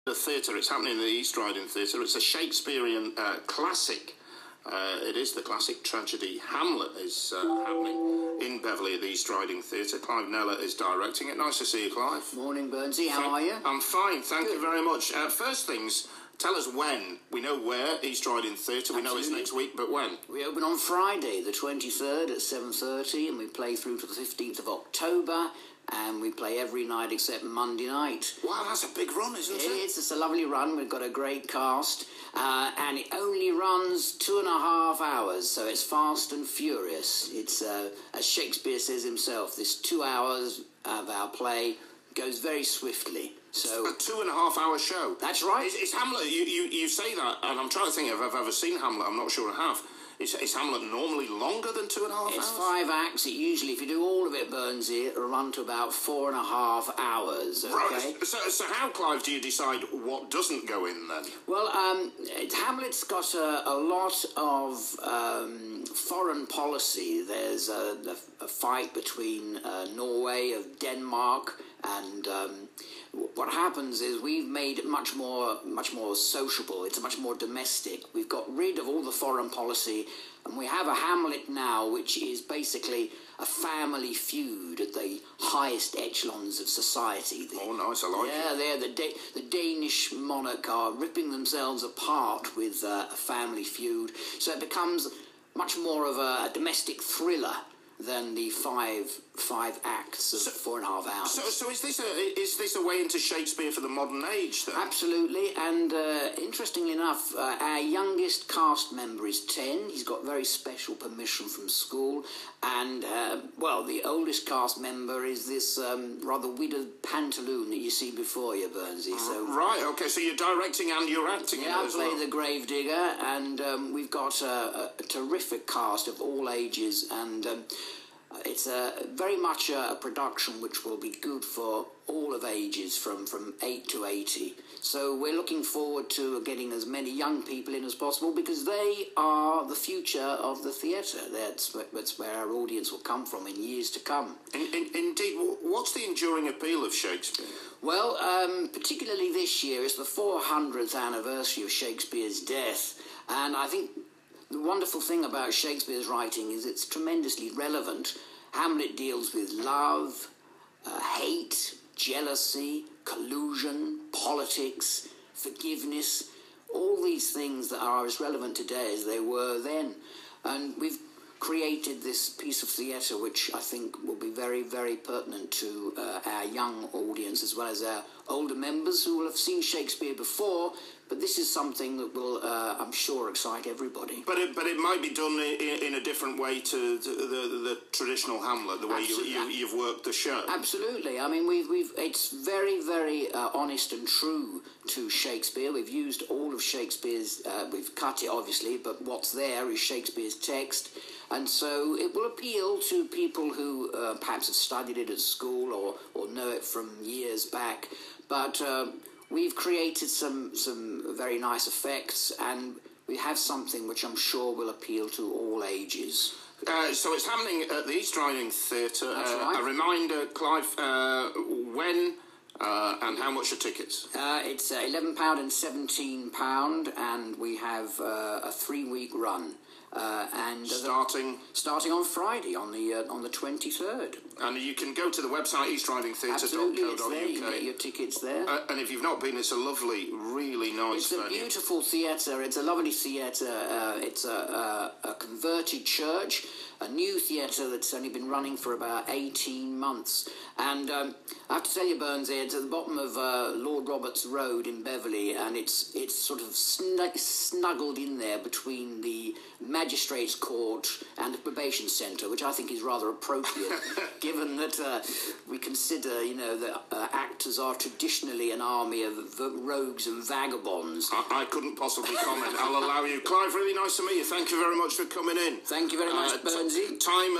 The theatre, it's happening in the East Riding Theatre. It's a Shakespearean classic. It is the classic tragedy Hamlet is happening in Beverley at the East Riding Theatre. Clive Kneller is directing it. Nice to see you, Clive. Morning, Burnsy. How are you? I'm fine, thank you very much. First things, tell us when. We know where, East Riding Theatre. We know it's next week, but when? We open on Friday, the 23rd at 7:30, and we play through to the 15th of October. And we play every night except Monday night. Wow, that's a big run, isn't it? It's a lovely run. We've got a great cast. And it only runs 2.5 hours, so it's fast and furious. It's, as Shakespeare says himself, this 2 hours of our play goes very swiftly. So a 2.5 hour show. That's right. It's Hamlet. You say that, and I'm trying to think if I've ever seen Hamlet. I'm not sure I have. Is Hamlet normally longer than 2.5 hours? It's 5 acts. It usually, if you do all of it, Burnsy, it'll run to about 4.5 hours. Okay? Right. So how, Clive, do you decide what doesn't go in then? Well, Hamlet's got a lot of foreign policy. There's a fight between Norway of Denmark and. What happens is we've made it much more sociable. It's much more domestic. We've got rid of all the foreign policy, and we have a Hamlet now, which is basically a family feud at the highest echelons of society. Oh, nice, I like it. Yeah, the Danish monarch are ripping themselves apart with a family feud, so it becomes much more of a domestic thriller than the five acts of 4.5 hours. So is this a way into Shakespeare for the modern age then? Absolutely, and interestingly enough, our youngest cast member is 10. He's got very special permission from school, and well, the oldest cast member is this rather widowed pantaloon that you see before you, Burnsy. So right, okay, so you're directing and you're acting. Yeah, I play the gravedigger, and we've got a terrific cast of all ages, and it's very much a production which will be good for all of ages from 8 to 80. So we're looking forward to getting as many young people in as possible because they are the future of the theatre. That's where our audience will come from in years to come. Indeed. What's the enduring appeal of Shakespeare? Well, particularly this year, it's the 400th anniversary of Shakespeare's death, and I think the wonderful thing about Shakespeare's writing is it's tremendously relevant. Hamlet deals with love, hate, jealousy, collusion, politics, forgiveness, all these things that are as relevant today as they were then. And we've created this piece of theatre which I think will be very, very pertinent to our young audience as well as our older members who will have seen Shakespeare before, but this is something that will, I'm sure, excite everybody. But it might be done in a different way to the traditional Hamlet, the way you've worked the show. Absolutely. I mean, it's very, very honest and true to Shakespeare. We've used all of Shakespeare's, we've cut it obviously, but what's there is Shakespeare's text. And so it will appeal to people who perhaps have studied it at school or know it from years back. But we've created some very nice effects, and we have something which I'm sure will appeal to all ages. So it's happening at the East Riding Theatre. That's right. A reminder, Clive, when and how much are tickets? It's £11 and £17, and we have a 3-week run. And starting on Friday on the 23rd. And you can go to the website eastridingtheatre.co.uk. Absolutely, it's there. You can get your tickets there. And if you've not been, it's a lovely, really nice venue. It's a beautiful theatre. It's a lovely theatre. It's a converted church, a new theatre that's only been running for about 18 months. And I have to tell you, Burns, it's at the bottom of Lord Roberts Road in Beverley, and it's sort of snuggled in there between the Magistrates' Court and the Probation Centre, which I think is rather appropriate, given that we consider, you know, that actors are traditionally an army of rogues and vagabonds. I couldn't possibly comment. I'll allow you. Clive, really nice to meet you. Thank you very much for coming in. Thank you very much, Burnsy. Time